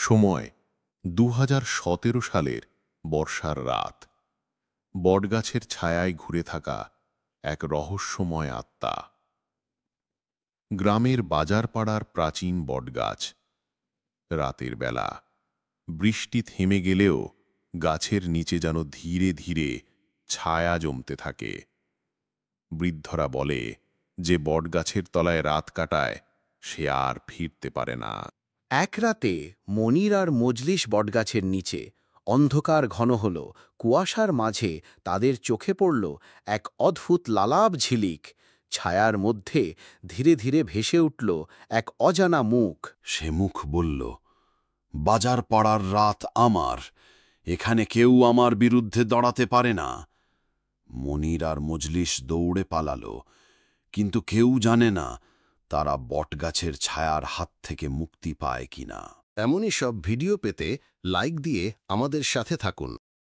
সময় ২০১৭ সালের বর্ষার রাত। বটগাছের ছায়ায় ঘুরে থাকা এক রহস্যময় আত্মা। গ্রামের বাজারপাড়ার প্রাচীন বটগাছ। রাতের বেলা বৃষ্টি থেমে গেলেও গাছের নিচে যেন ধীরে ধীরে ছায়া জমতে থাকে। বৃদ্ধরা বলে যে বটগাছের তলায় রাত কাটায় সে আর ফিরতে পারে না। এক রাতে মনির আর মজলিস বটগাছের নিচে। অন্ধকার ঘন হল, কুয়াশার মাঝে তাদের চোখে পড়ল এক অদ্ভুত লালাভ ঝিলিক। ছায়ার মধ্যে ধীরে ধীরে ভেসে উঠল এক অজানা মুখ। সে মুখ বলল, বাজার পাড়ার রাত আমার, এখানে কেউ আমার বিরুদ্ধে দাঁড়াতে পারে না। মনির আর মজলিস দৌড়ে পালালো, কিন্তু কেউ জানে না তারা বটগাছের ছায়ার হাত থেকে মুক্তি পায় কিনা। এমনই সব ভিডিও পেতে লাইক দিয়ে আমাদের সাথে থাকুন।